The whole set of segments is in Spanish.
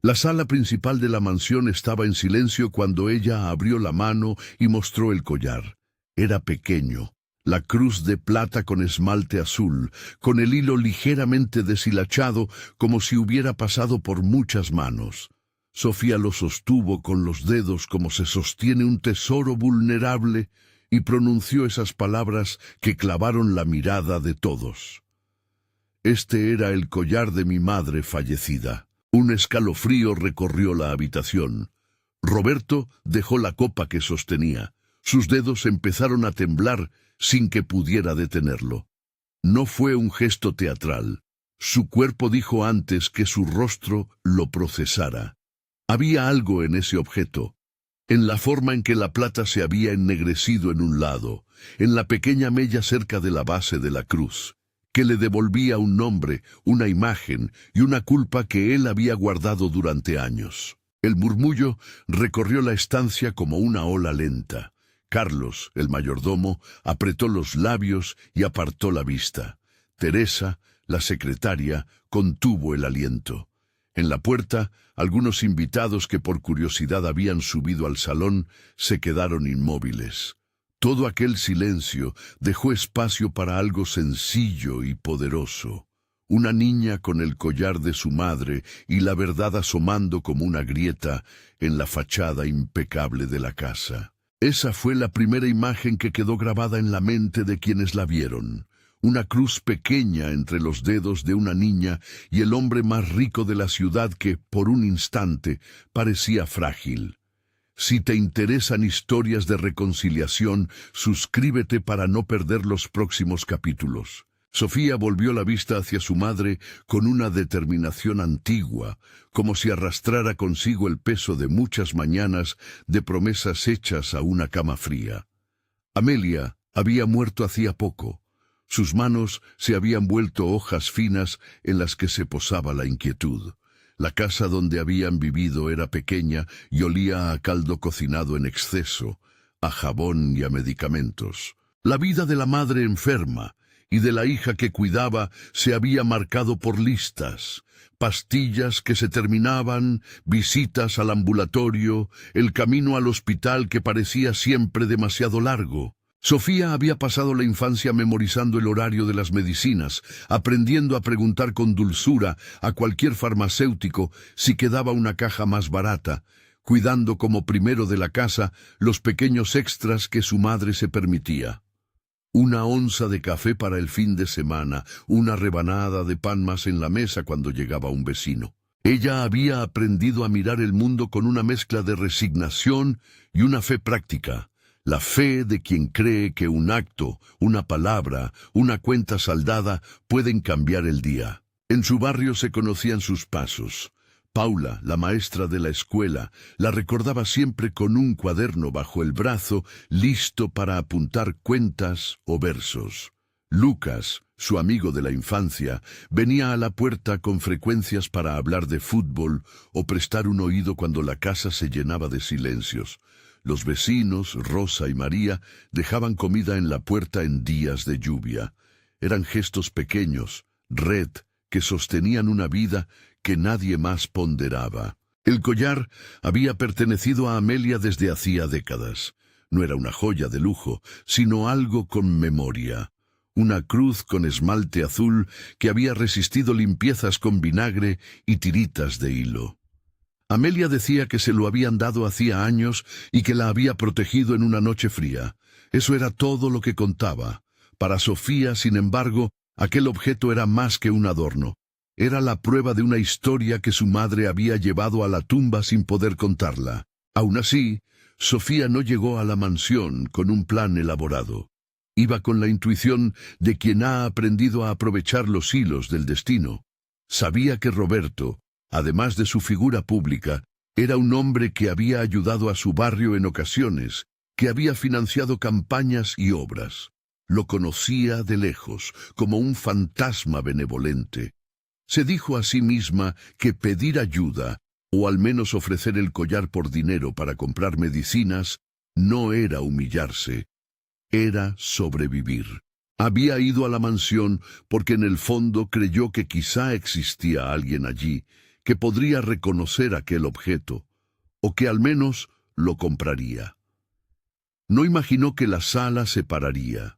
La sala principal de la mansión estaba en silencio cuando ella abrió la mano y mostró el collar. Era pequeño, la cruz de plata con esmalte azul, con el hilo ligeramente deshilachado como si hubiera pasado por muchas manos. Sofía lo sostuvo con los dedos como se sostiene un tesoro vulnerable y pronunció esas palabras que clavaron la mirada de todos. Este era el collar de mi madre fallecida. Un escalofrío recorrió la habitación. Roberto dejó la copa que sostenía. Sus dedos empezaron a temblar sin que pudiera detenerlo. No fue un gesto teatral. Su cuerpo dijo antes que su rostro lo procesara. Había algo en ese objeto, en la forma en que la plata se había ennegrecido en un lado, en la pequeña mella cerca de la base de la cruz, que le devolvía un nombre, una imagen y una culpa que él había guardado durante años. El murmullo recorrió la estancia como una ola lenta. Carlos, el mayordomo, apretó los labios y apartó la vista. Teresa, la secretaria, contuvo el aliento. En la puerta, algunos invitados que por curiosidad habían subido al salón se quedaron inmóviles. Todo aquel silencio dejó espacio para algo sencillo y poderoso. Una niña con el collar de su madre y la verdad asomando como una grieta en la fachada impecable de la casa. Esa fue la primera imagen que quedó grabada en la mente de quienes la vieron. Una cruz pequeña entre los dedos de una niña y el hombre más rico de la ciudad que, por un instante, parecía frágil. Si te interesan historias de reconciliación, suscríbete para no perder los próximos capítulos. Sofía volvió la vista hacia su madre con una determinación antigua, como si arrastrara consigo el peso de muchas mañanas de promesas hechas a una cama fría. Amelia había muerto hacía poco. Sus manos se habían vuelto hojas finas en las que se posaba la inquietud. La casa donde habían vivido era pequeña y olía a caldo cocinado en exceso, a jabón y a medicamentos. La vida de la madre enferma y de la hija que cuidaba se había marcado por listas, pastillas que se terminaban, visitas al ambulatorio, el camino al hospital que parecía siempre demasiado largo. Sofía había pasado la infancia memorizando el horario de las medicinas, aprendiendo a preguntar con dulzura a cualquier farmacéutico si quedaba una caja más barata, cuidando como primero de la casa los pequeños extras que su madre se permitía. Una onza de café para el fin de semana, una rebanada de pan más en la mesa cuando llegaba un vecino. Ella había aprendido a mirar el mundo con una mezcla de resignación y una fe práctica. La fe de quien cree que un acto, una palabra, una cuenta saldada pueden cambiar el día. En su barrio se conocían sus pasos. Paula, la maestra de la escuela, la recordaba siempre con un cuaderno bajo el brazo, listo para apuntar cuentas o versos. Lucas, su amigo de la infancia, venía a la puerta con frecuencias para hablar de fútbol o prestar un oído cuando la casa se llenaba de silencios. Los vecinos, Rosa y María, dejaban comida en la puerta en días de lluvia. Eran gestos pequeños, red, que sostenían una vida que nadie más ponderaba. El collar había pertenecido a Amelia desde hacía décadas. No era una joya de lujo, sino algo con memoria. Una cruz con esmalte azul que había resistido limpiezas con vinagre y tiritas de hilo. Amelia decía que se lo habían dado hacía años y que la había protegido en una noche fría. Eso era todo lo que contaba. Para Sofía, sin embargo, aquel objeto era más que un adorno. Era la prueba de una historia que su madre había llevado a la tumba sin poder contarla. Aún así, Sofía no llegó a la mansión con un plan elaborado. Iba con la intuición de quien ha aprendido a aprovechar los hilos del destino. Sabía que Roberto, además de su figura pública, era un hombre que había ayudado a su barrio en ocasiones, que había financiado campañas y obras. Lo conocía de lejos, como un fantasma benevolente. Se dijo a sí misma que pedir ayuda, o al menos ofrecer el collar por dinero para comprar medicinas, no era humillarse, era sobrevivir. Había ido a la mansión porque en el fondo creyó que quizá existía alguien allí, que podría reconocer aquel objeto, o que al menos lo compraría. No imaginó que la sala se pararía,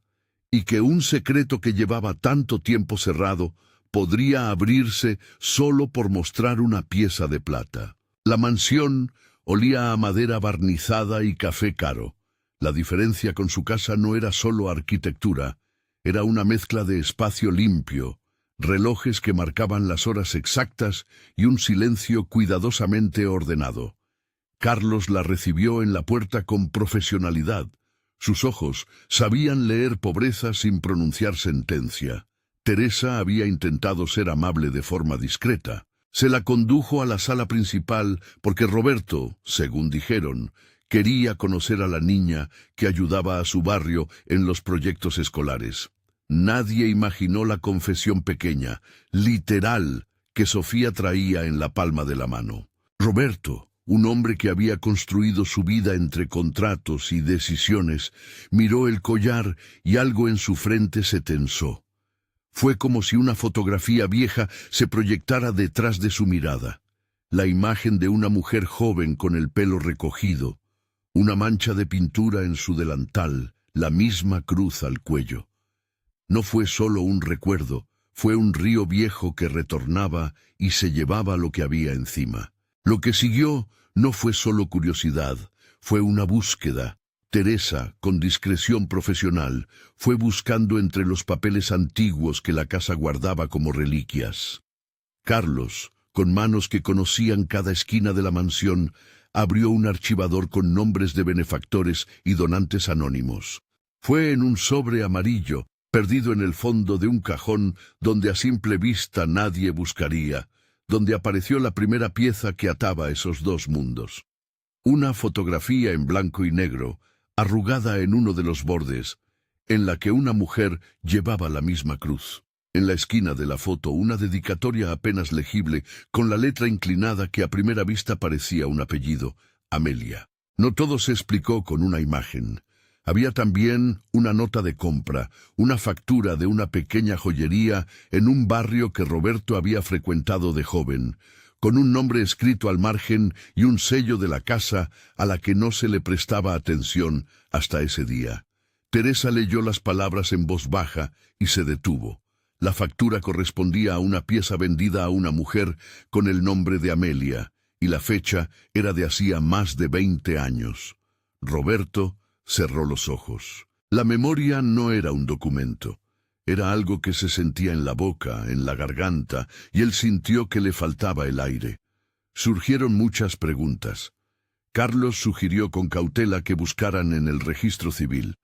y que un secreto que llevaba tanto tiempo cerrado podría abrirse solo por mostrar una pieza de plata. La mansión olía a madera barnizada y café caro. La diferencia con su casa no era solo arquitectura, era una mezcla de espacio limpio, relojes que marcaban las horas exactas y un silencio cuidadosamente ordenado. Carlos la recibió en la puerta con profesionalidad. Sus ojos sabían leer pobreza sin pronunciar sentencia. Teresa había intentado ser amable de forma discreta. Se la condujo a la sala principal porque Roberto, según dijeron, quería conocer a la niña que ayudaba a su barrio en los proyectos escolares. Nadie imaginó la confesión pequeña, literal, que Sofía traía en la palma de la mano. Roberto, un hombre que había construido su vida entre contratos y decisiones, miró el collar y algo en su frente se tensó. Fue como si una fotografía vieja se proyectara detrás de su mirada. La imagen de una mujer joven con el pelo recogido, una mancha de pintura en su delantal, la misma cruz al cuello. No fue solo un recuerdo, fue un río viejo que retornaba y se llevaba lo que había encima. Lo que siguió no fue solo curiosidad, fue una búsqueda. Teresa, con discreción profesional, fue buscando entre los papeles antiguos que la casa guardaba como reliquias. Carlos, con manos que conocían cada esquina de la mansión, abrió un archivador con nombres de benefactores y donantes anónimos. Fue en un sobre amarillo, perdido en el fondo de un cajón donde a simple vista nadie buscaría, donde apareció la primera pieza que ataba esos dos mundos. Una fotografía en blanco y negro, arrugada en uno de los bordes, en la que una mujer llevaba la misma cruz. En la esquina de la foto una dedicatoria apenas legible, con la letra inclinada que a primera vista parecía un apellido, Amelia. No todo se explicó con una imagen. Había también una nota de compra, una factura de una pequeña joyería en un barrio que Roberto había frecuentado de joven, con un nombre escrito al margen y un sello de la casa a la que no se le prestaba atención hasta ese día. Teresa leyó las palabras en voz baja y se detuvo. La factura correspondía a una pieza vendida a una mujer con el nombre de Amelia, y la fecha era de hacía más de 20 años. Roberto cerró los ojos. La memoria no era un documento. Era algo que se sentía en la boca, en la garganta, y él sintió que le faltaba el aire. Surgieron muchas preguntas. Carlos sugirió con cautela que buscaran en el registro civil.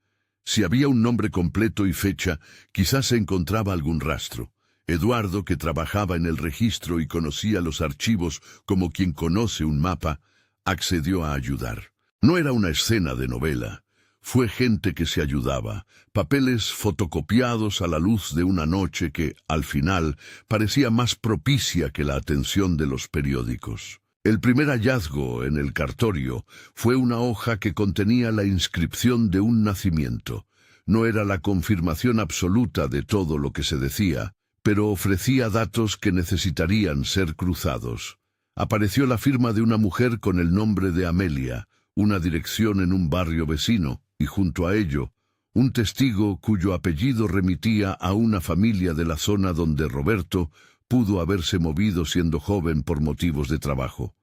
Si había un nombre completo y fecha, quizás se encontraba algún rastro. Eduardo, que trabajaba en el registro y conocía los archivos como quien conoce un mapa, accedió a ayudar. No era una escena de novela. Fue gente que se ayudaba, papeles fotocopiados a la luz de una noche que, al final, parecía más propicia que la atención de los periódicos. El primer hallazgo en el cartorio fue una hoja que contenía la inscripción de un nacimiento. No era la confirmación absoluta de todo lo que se decía, pero ofrecía datos que necesitarían ser cruzados. Apareció la firma de una mujer con el nombre de Amelia, una dirección en un barrio vecino, y junto a ello, un testigo cuyo apellido remitía a una familia de la zona donde Roberto pudo haberse movido siendo joven por motivos de trabajo.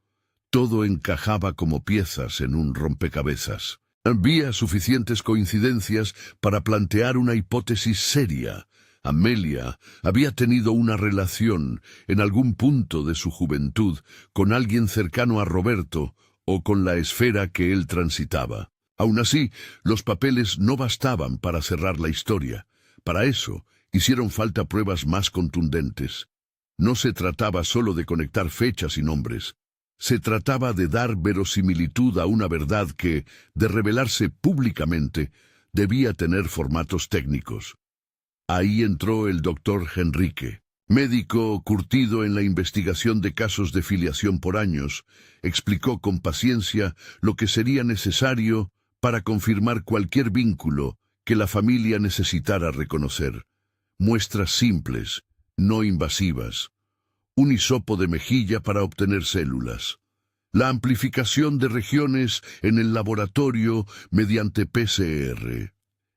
Todo encajaba como piezas en un rompecabezas. Había suficientes coincidencias para plantear una hipótesis seria. Amelia había tenido una relación, en algún punto de su juventud, con alguien cercano a Roberto o con la esfera que él transitaba. Aun así, los papeles no bastaban para cerrar la historia. Para eso, hicieron falta pruebas más contundentes. No se trataba solo de conectar fechas y nombres. Se trataba de dar verosimilitud a una verdad que, de revelarse públicamente, debía tener formatos técnicos. Ahí entró el doctor Henrique. Médico curtido en la investigación de casos de filiación por años, explicó con paciencia lo que sería necesario para confirmar cualquier vínculo que la familia necesitara reconocer. Muestras simples, no invasivas. un hisopo de mejilla para obtener células, la amplificación de regiones en el laboratorio mediante PCR,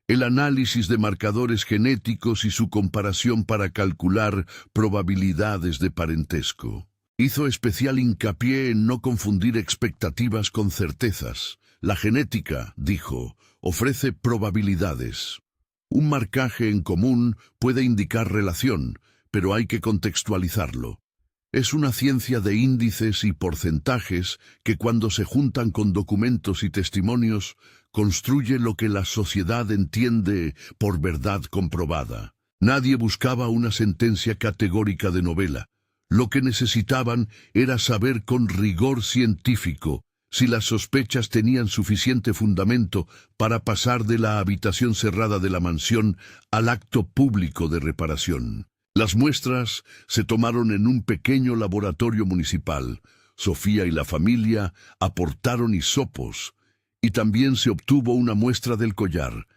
el análisis de marcadores genéticos y su comparación para calcular probabilidades de parentesco. Hizo especial hincapié en no confundir expectativas con certezas. La genética, dijo, ofrece probabilidades. Un marcaje en común puede indicar relación, pero hay que contextualizarlo. Es una ciencia de índices y porcentajes que cuando se juntan con documentos y testimonios, construye lo que la sociedad entiende por verdad comprobada. Nadie buscaba una sentencia categórica de novela. Lo que necesitaban era saber con rigor científico si las sospechas tenían suficiente fundamento para pasar de la habitación cerrada de la mansión al acto público de reparación. Las muestras se tomaron en un pequeño laboratorio municipal. Sofía y la familia aportaron hisopos, y también se obtuvo una muestra del collar.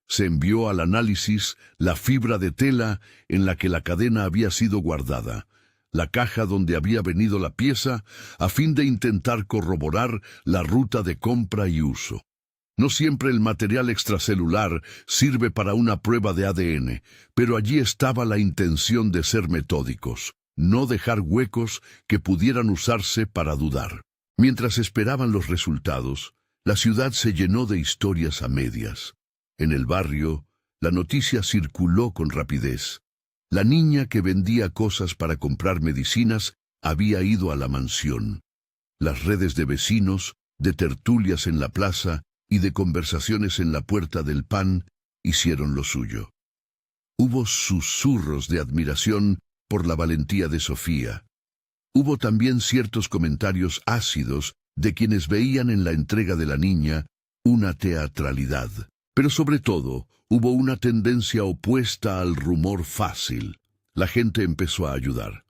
Se envió al análisis la fibra de tela en la que la cadena había sido guardada, la caja donde había venido la pieza, a fin de intentar corroborar la ruta de compra y uso. No siempre el material extracelular sirve para una prueba de ADN, pero allí estaba la intención de ser metódicos, no dejar huecos que pudieran usarse para dudar. Mientras esperaban los resultados, la ciudad se llenó de historias a medias. En el barrio, la noticia circuló con rapidez. La niña que vendía cosas para comprar medicinas había ido a la mansión. Las redes de vecinos, de tertulias en la plaza y de conversaciones en la puerta del pan hicieron lo suyo. Hubo susurros de admiración por la valentía de Sofía. Hubo también ciertos comentarios ácidos de quienes veían en la entrega de la niña una teatralidad. Pero sobre todo, hubo una tendencia opuesta al rumor fácil. La gente empezó a ayudar.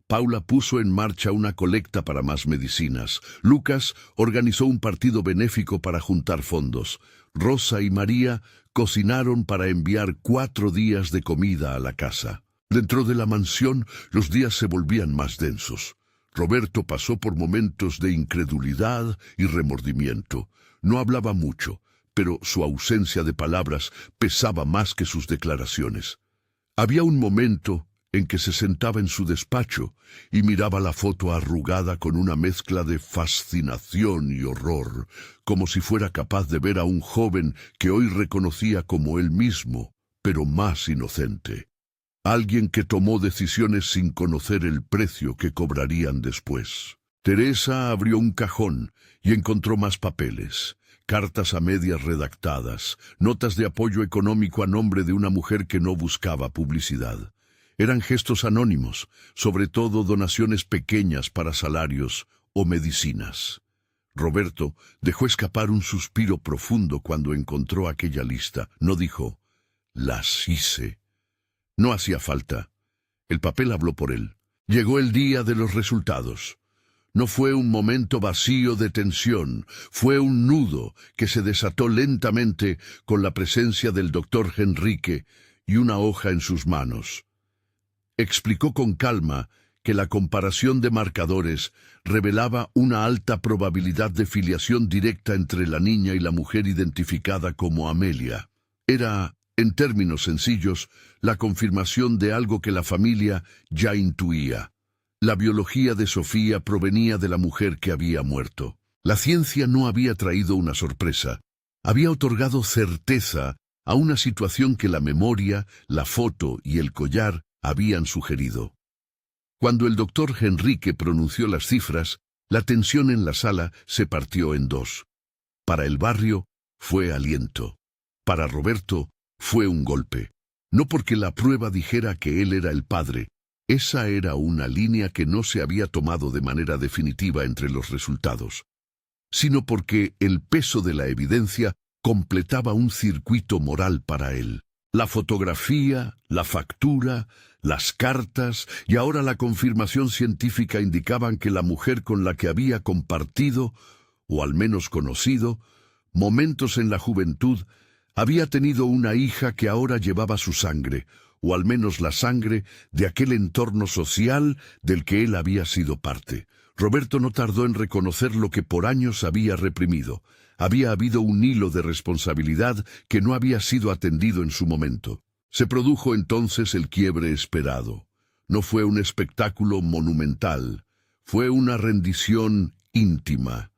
Paula puso en marcha una colecta para más medicinas. Lucas organizó un partido benéfico para juntar fondos. Rosa y María cocinaron para enviar 4 días de comida a la casa. Dentro de la mansión, los días se volvían más densos. Roberto pasó por momentos de incredulidad y remordimiento. No hablaba mucho, pero su ausencia de palabras pesaba más que sus declaraciones. Había un momento en que se sentaba en su despacho y miraba la foto arrugada con una mezcla de fascinación y horror, como si fuera capaz de ver a un joven que hoy reconocía como él mismo, pero más inocente. Alguien que tomó decisiones sin conocer el precio que cobrarían después. Teresa abrió un cajón y encontró más papeles. Cartas a medias redactadas, notas de apoyo económico a nombre de una mujer que no buscaba publicidad. Eran gestos anónimos, sobre todo donaciones pequeñas para salarios o medicinas. Roberto dejó escapar un suspiro profundo cuando encontró aquella lista. No dijo, «Las hice». No hacía falta. El papel habló por él. Llegó el día de los resultados. No fue un momento vacío de tensión, fue un nudo que se desató lentamente con la presencia del doctor Henrique y una hoja en sus manos. Explicó con calma que la comparación de marcadores revelaba una alta probabilidad de filiación directa entre la niña y la mujer identificada como Amelia. Era, en términos sencillos, la confirmación de algo que la familia ya intuía. La biología de Sofía provenía de la mujer que había muerto. La ciencia no había traído una sorpresa, había otorgado certeza a una situación que la memoria, la foto y el collar habían sugerido. Cuando el doctor Henrique pronunció las cifras, la tensión en la sala se partió en dos. Para el barrio fue aliento. Para Roberto fue un golpe. No porque la prueba dijera que él era el padre. Esa era una línea que no se había tomado de manera definitiva entre los resultados, sino porque el peso de la evidencia completaba un circuito moral para él. La fotografía, la factura, las cartas y ahora la confirmación científica indicaban que la mujer con la que había compartido, o al menos conocido, momentos en la juventud, había tenido una hija que ahora llevaba su sangre, o al menos la sangre, de aquel entorno social del que él había sido parte. Roberto no tardó en reconocer lo que por años había reprimido. Había habido un hilo de responsabilidad que no había sido atendido en su momento. Se produjo entonces el quiebre esperado. No fue un espectáculo monumental, fue una rendición íntima.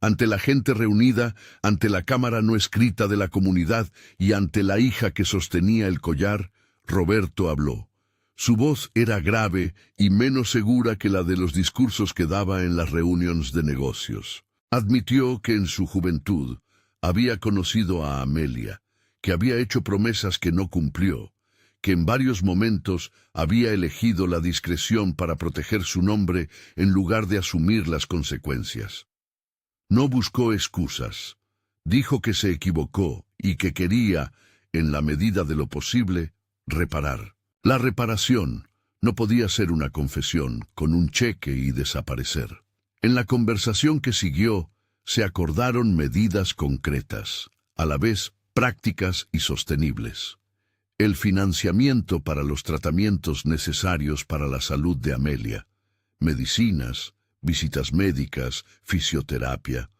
Ante la gente reunida, ante la cámara no escrita de la comunidad y ante la hija que sostenía el collar, Roberto habló. Su voz era grave y menos segura que la de los discursos que daba en las reuniones de negocios. Admitió que en su juventud había conocido a Amelia, que había hecho promesas que no cumplió, que en varios momentos había elegido la discreción para proteger su nombre en lugar de asumir las consecuencias. No buscó excusas. Dijo que se equivocó y que quería, en la medida de lo posible, reparar. La reparación no podía ser una confesión con un cheque y desaparecer. En la conversación que siguió, se acordaron medidas concretas, a la vez prácticas y sostenibles. El financiamiento para los tratamientos necesarios para la salud de Amelia, medicinas, visitas médicas, fisioterapia,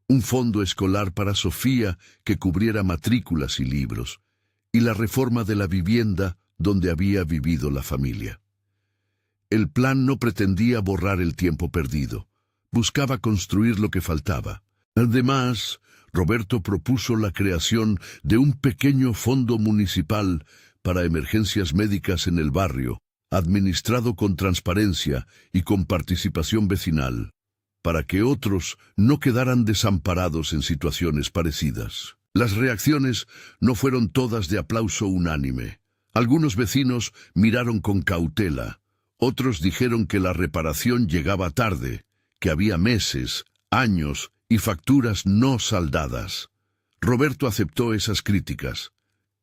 un fondo escolar para Sofía que cubriera matrículas y libros, y la reforma de la vivienda donde había vivido la familia. El plan no pretendía borrar el tiempo perdido, buscaba construir lo que faltaba. Además, Roberto propuso la creación de un pequeño fondo municipal para emergencias médicas en el barrio, administrado con transparencia y con participación vecinal, para que otros no quedaran desamparados en situaciones parecidas. Las reacciones no fueron todas de aplauso unánime. Algunos vecinos miraron con cautela, otros dijeron que la reparación llegaba tarde, que había meses, años y facturas no saldadas. Roberto aceptó esas críticas.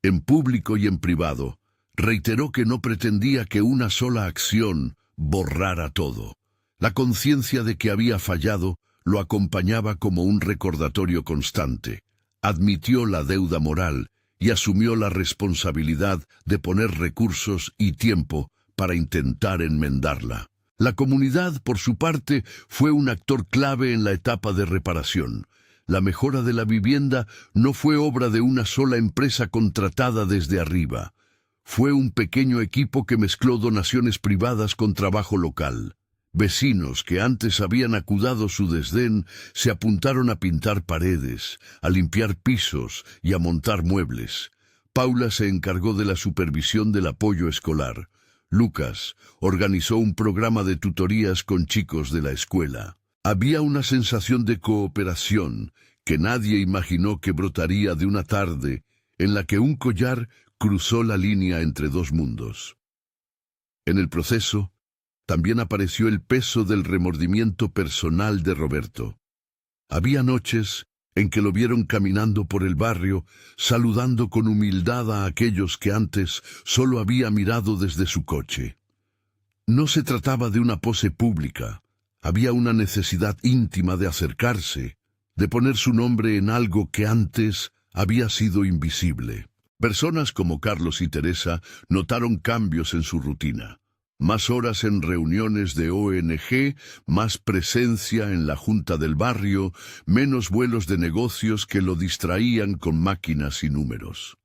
En público y en privado, reiteró que no pretendía que una sola acción borrara todo. La conciencia de que había fallado lo acompañaba como un recordatorio constante. Admitió la deuda moral y asumió la responsabilidad de poner recursos y tiempo para intentar enmendarla. La comunidad, por su parte, fue un actor clave en la etapa de reparación. La mejora de la vivienda no fue obra de una sola empresa contratada desde arriba. Fue un pequeño equipo que mezcló donaciones privadas con trabajo local. Vecinos que antes habían acudado su desdén se apuntaron a pintar paredes, a limpiar pisos y a montar muebles. Paula se encargó de la supervisión del apoyo escolar. Lucas organizó un programa de tutorías con chicos de la escuela. Había una sensación de cooperación que nadie imaginó que brotaría de una tarde en la que un collar cruzó la línea entre dos mundos. En el proceso, también apareció el peso del remordimiento personal de Roberto. Había noches en que lo vieron caminando por el barrio, saludando con humildad a aquellos que antes solo había mirado desde su coche. No se trataba de una pose pública, había una necesidad íntima de acercarse, de poner su nombre en algo que antes había sido invisible. Personas como Carlos y Teresa notaron cambios en su rutina. Más horas en reuniones de ONG, más presencia en la junta del barrio, menos vuelos de negocios que lo distraían con máquinas y números.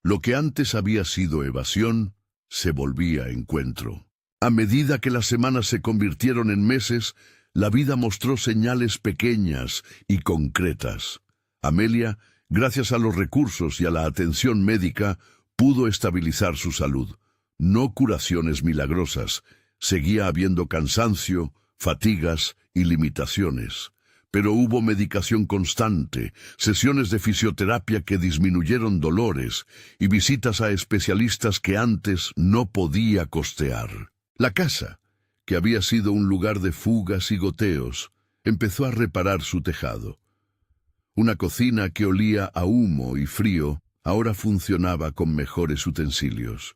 Lo que antes había sido evasión, se volvía encuentro. A medida que las semanas se convirtieron en meses, la vida mostró señales pequeñas y concretas. Amelia, gracias a los recursos y a la atención médica, pudo estabilizar su salud. No curaciones milagrosas, seguía habiendo cansancio, fatigas y limitaciones. Pero hubo medicación constante, sesiones de fisioterapia que disminuyeron dolores y visitas a especialistas que antes no podía costear. La casa, que había sido un lugar de fugas y goteos, empezó a reparar su tejado. Una cocina que olía a humo y frío ahora funcionaba con mejores utensilios.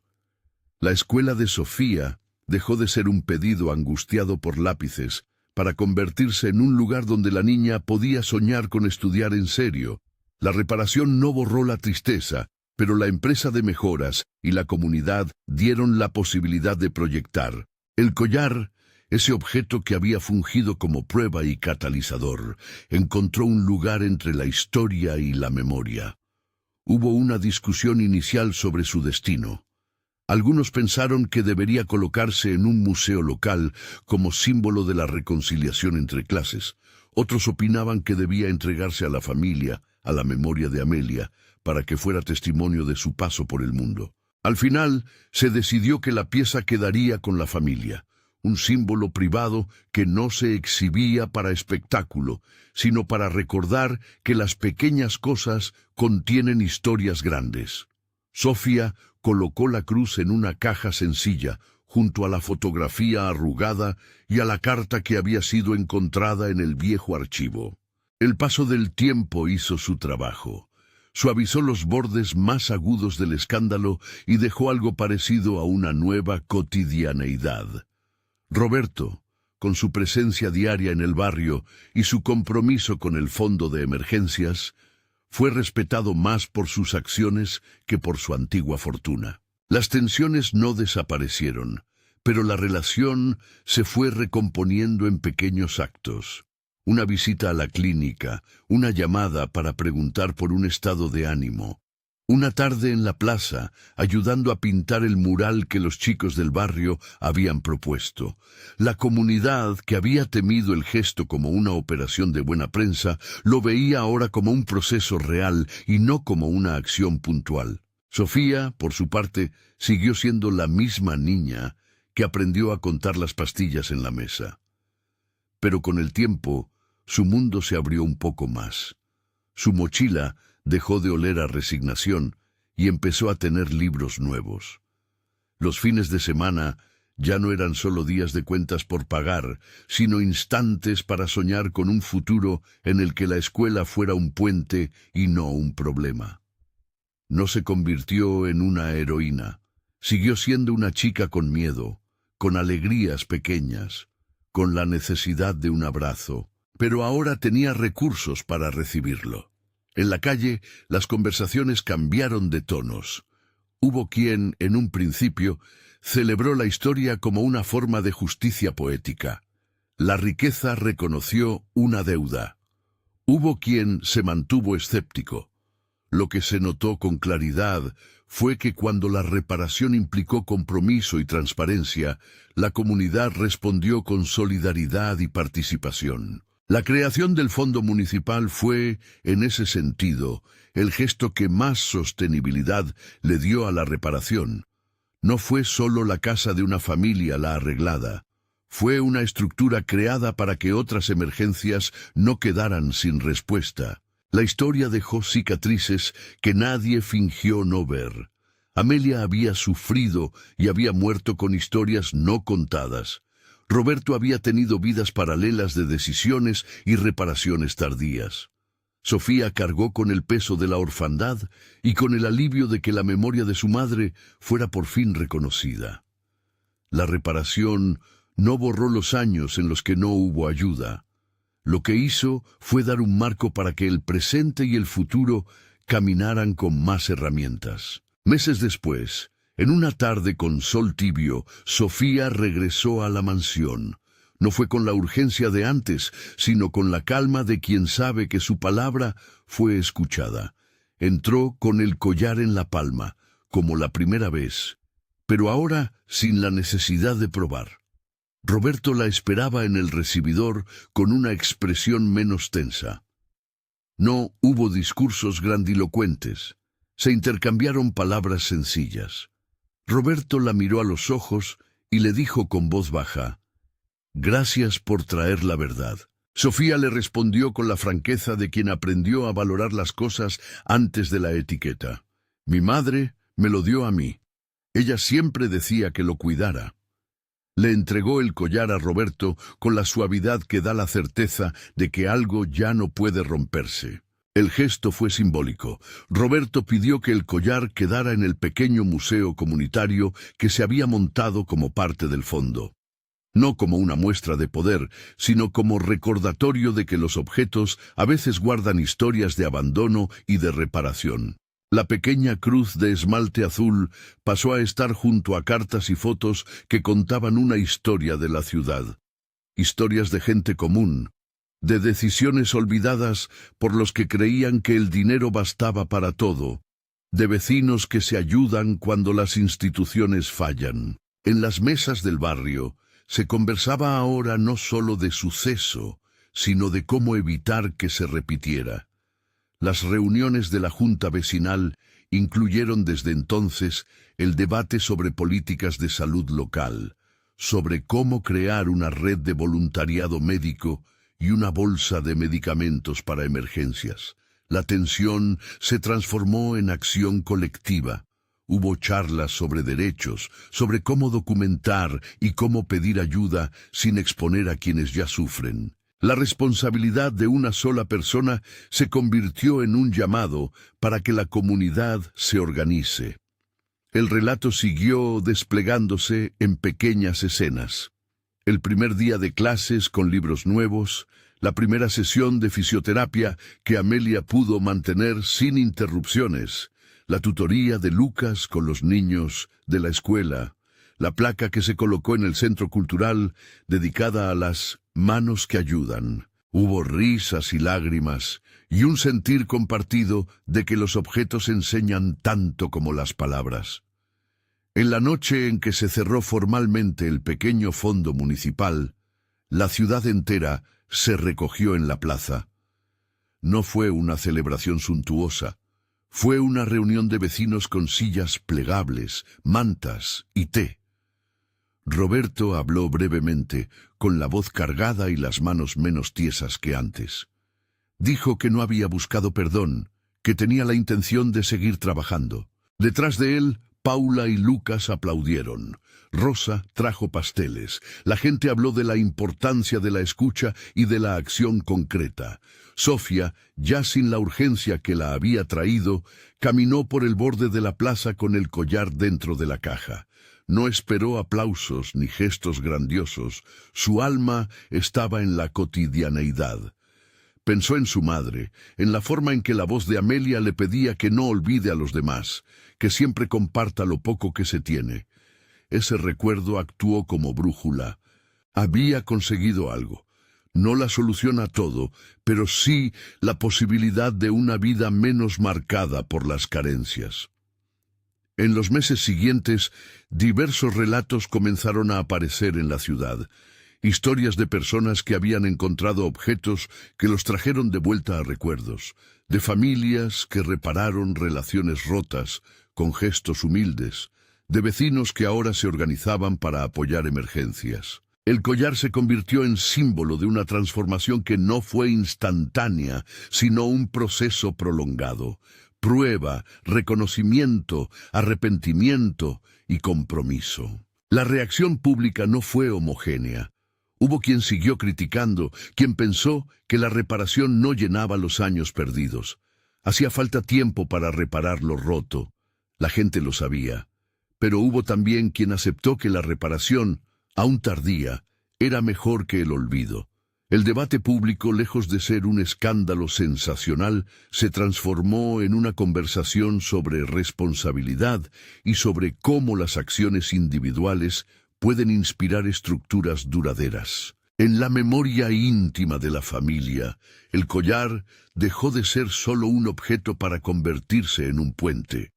La escuela de Sofía dejó de ser un pedido angustiado por lápices para convertirse en un lugar donde la niña podía soñar con estudiar en serio. La reparación no borró la tristeza, pero la empresa de mejoras y la comunidad dieron la posibilidad de proyectar. El collar, ese objeto que había fungido como prueba y catalizador, encontró un lugar entre la historia y la memoria. Hubo una discusión inicial sobre su destino. Algunos pensaron que debería colocarse en un museo local como símbolo de la reconciliación entre clases. Otros opinaban que debía entregarse a la familia, a la memoria de Amelia, para que fuera testimonio de su paso por el mundo. Al final, se decidió que la pieza quedaría con la familia, un símbolo privado que no se exhibía para espectáculo, sino para recordar que las pequeñas cosas contienen historias grandes. Sofía colocó la cruz en una caja sencilla, junto a la fotografía arrugada y a la carta que había sido encontrada en el viejo archivo. El paso del tiempo hizo su trabajo. Suavizó los bordes más agudos del escándalo y dejó algo parecido a una nueva cotidianeidad. Roberto, con su presencia diaria en el barrio y su compromiso con el fondo de emergencias, fue respetado más por sus acciones que por su antigua fortuna. Las tensiones no desaparecieron, pero la relación se fue recomponiendo en pequeños actos. Una visita a la clínica, una llamada para preguntar por un estado de ánimo, una tarde en la plaza, ayudando a pintar el mural que los chicos del barrio habían propuesto. La comunidad, que había temido el gesto como una operación de buena prensa, lo veía ahora como un proceso real y no como una acción puntual. Sofía, por su parte, siguió siendo la misma niña que aprendió a contar las pastillas en la mesa. Pero con el tiempo, su mundo se abrió un poco más. Su mochila dejó de oler a resignación y empezó a tener libros nuevos. Los fines de semana ya no eran solo días de cuentas por pagar, sino instantes para soñar con un futuro en el que la escuela fuera un puente y no un problema. No se convirtió en una heroína. Siguió siendo una chica con miedo, con alegrías pequeñas, con la necesidad de un abrazo, pero ahora tenía recursos para recibirlo. En la calle, las conversaciones cambiaron de tonos. Hubo quien, en un principio, celebró la historia como una forma de justicia poética. La riqueza reconoció una deuda. Hubo quien se mantuvo escéptico. Lo que se notó con claridad fue que cuando la reparación implicó compromiso y transparencia, la comunidad respondió con solidaridad y participación. La creación del Fondo Municipal fue, en ese sentido, el gesto que más sostenibilidad le dio a la reparación. No fue solo la casa de una familia la arreglada. Fue una estructura creada para que otras emergencias no quedaran sin respuesta. La historia dejó cicatrices que nadie fingió no ver. Amelia había sufrido y había muerto con historias no contadas. Roberto había tenido vidas paralelas de decisiones y reparaciones tardías. Sofía cargó con el peso de la orfandad y con el alivio de que la memoria de su madre fuera por fin reconocida. La reparación no borró los años en los que no hubo ayuda. Lo que hizo fue dar un marco para que el presente y el futuro caminaran con más herramientas. Meses después, en una tarde con sol tibio, Sofía regresó a la mansión. No fue con la urgencia de antes, sino con la calma de quien sabe que su palabra fue escuchada. Entró con el collar en la palma, como la primera vez, pero ahora sin la necesidad de probar. Roberto la esperaba en el recibidor con una expresión menos tensa. No hubo discursos grandilocuentes. Se intercambiaron palabras sencillas. Roberto la miró a los ojos y le dijo con voz baja: «Gracias por traer la verdad». Sofía le respondió con la franqueza de quien aprendió a valorar las cosas antes de la etiqueta. «Mi madre me lo dio a mí. Ella siempre decía que lo cuidara». Le entregó el collar a Roberto con la suavidad que da la certeza de que algo ya no puede romperse. El gesto fue simbólico. Roberto pidió que el collar quedara en el pequeño museo comunitario que se había montado como parte del fondo. No como una muestra de poder, sino como recordatorio de que los objetos a veces guardan historias de abandono y de reparación. La pequeña cruz de esmalte azul pasó a estar junto a cartas y fotos que contaban una historia de la ciudad. Historias de gente común, de decisiones olvidadas por los que creían que el dinero bastaba para todo, de vecinos que se ayudan cuando las instituciones fallan. En las mesas del barrio se conversaba ahora no solo de suceso, sino de cómo evitar que se repitiera. Las reuniones de la Junta Vecinal incluyeron desde entonces el debate sobre políticas de salud local, sobre cómo crear una red de voluntariado médico y una bolsa de medicamentos para emergencias. La tensión se transformó en acción colectiva. Hubo charlas sobre derechos, sobre cómo documentar y cómo pedir ayuda sin exponer a quienes ya sufren. La responsabilidad de una sola persona se convirtió en un llamado para que la comunidad se organice. El relato siguió desplegándose en pequeñas escenas. El primer día de clases con libros nuevos, la primera sesión de fisioterapia que Amelia pudo mantener sin interrupciones, la tutoría de Lucas con los niños de la escuela, la placa que se colocó en el centro cultural dedicada a las manos que ayudan. Hubo risas y lágrimas, y un sentir compartido de que los objetos enseñan tanto como las palabras. En la noche en que se cerró formalmente el pequeño fondo municipal, la ciudad entera se recogió en la plaza. No fue una celebración suntuosa, fue una reunión de vecinos con sillas plegables, mantas y té. Roberto habló brevemente, con la voz cargada y las manos menos tiesas que antes. Dijo que no había buscado perdón, que tenía la intención de seguir trabajando. Detrás de él, Paula y Lucas aplaudieron. Rosa trajo pasteles. La gente habló de la importancia de la escucha y de la acción concreta. Sofía, ya sin la urgencia que la había traído, caminó por el borde de la plaza con el collar dentro de la caja. No esperó aplausos ni gestos grandiosos. Su alma estaba en la cotidianeidad. Pensó en su madre, en la forma en que la voz de Amelia le pedía que no olvide a los demás, que siempre comparta lo poco que se tiene. Ese recuerdo actuó como brújula. Había conseguido algo. No la solución a todo, pero sí la posibilidad de una vida menos marcada por las carencias. En los meses siguientes, diversos relatos comenzaron a aparecer en la ciudad. Historias de personas que habían encontrado objetos que los trajeron de vuelta a recuerdos, de familias que repararon relaciones rotas con gestos humildes, de vecinos que ahora se organizaban para apoyar emergencias. El collar se convirtió en símbolo de una transformación que no fue instantánea, sino un proceso prolongado. Prueba, reconocimiento, arrepentimiento y compromiso. La reacción pública no fue homogénea. Hubo quien siguió criticando, quien pensó que la reparación no llenaba los años perdidos. Hacía falta tiempo para reparar lo roto. La gente lo sabía. Pero hubo también quien aceptó que la reparación, aún tardía, era mejor que el olvido. El debate público, lejos de ser un escándalo sensacional, se transformó en una conversación sobre responsabilidad y sobre cómo las acciones individuales pueden inspirar estructuras duraderas. En la memoria íntima de la familia, el collar dejó de ser solo un objeto para convertirse en un puente.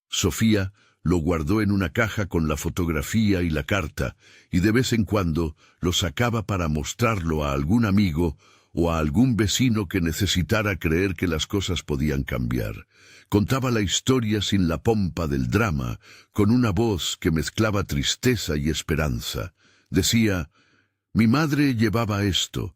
Sofía lo guardó en una caja con la fotografía y la carta, y de vez en cuando lo sacaba para mostrarlo a algún amigo o a algún vecino que necesitara creer que las cosas podían cambiar. Contaba la historia sin la pompa del drama, con una voz que mezclaba tristeza y esperanza. Decía: «Mi madre llevaba esto.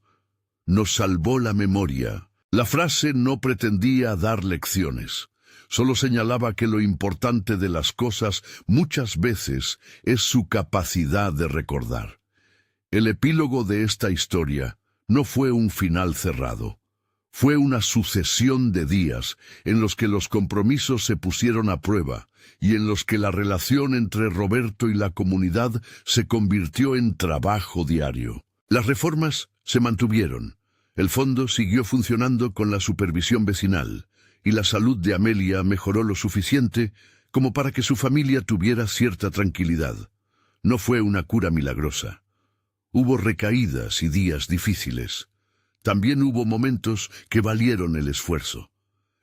Nos salvó la memoria». La frase no pretendía dar lecciones. Solo señalaba que lo importante de las cosas muchas veces es su capacidad de recordar. El epílogo de esta historia no fue un final cerrado. Fue una sucesión de días en los que los compromisos se pusieron a prueba y en los que la relación entre Roberto y la comunidad se convirtió en trabajo diario. Las reformas se mantuvieron. El fondo siguió funcionando con la supervisión vecinal. y la salud de Amelia mejoró lo suficiente como para que su familia tuviera cierta tranquilidad. No fue una cura milagrosa. Hubo recaídas y días difíciles. También hubo momentos que valieron el esfuerzo.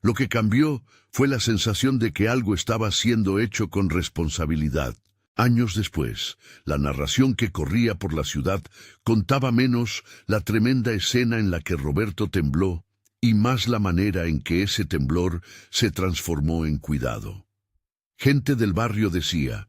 Lo que cambió fue la sensación de que algo estaba siendo hecho con responsabilidad. Años después, la narración que corría por la ciudad contaba menos la tremenda escena en la que Roberto tembló y más la manera en que ese temblor se transformó en cuidado. Gente del barrio decía,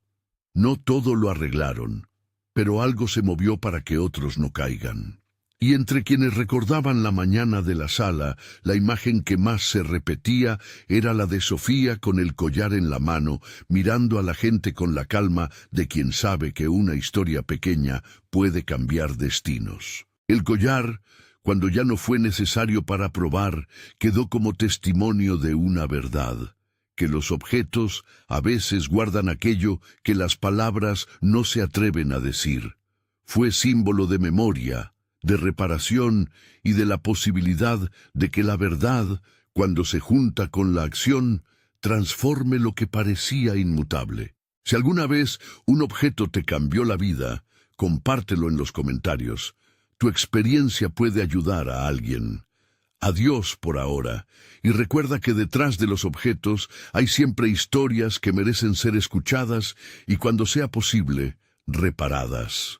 no todo lo arreglaron, pero algo se movió para que otros no caigan. Y entre quienes recordaban la mañana de la sala, la imagen que más se repetía era la de Sofía con el collar en la mano, mirando a la gente con la calma de quien sabe que una historia pequeña puede cambiar destinos. El collar, cuando ya no fue necesario para probar, quedó como testimonio de una verdad, que los objetos a veces guardan aquello que las palabras no se atreven a decir. Fue símbolo de memoria, de reparación y de la posibilidad de que la verdad, cuando se junta con la acción, transforme lo que parecía inmutable. Si alguna vez un objeto te cambió la vida, compártelo en los comentarios. Tu experiencia puede ayudar a alguien. Adiós por ahora, y recuerda que detrás de los objetos hay siempre historias que merecen ser escuchadas y, cuando sea posible, reparadas.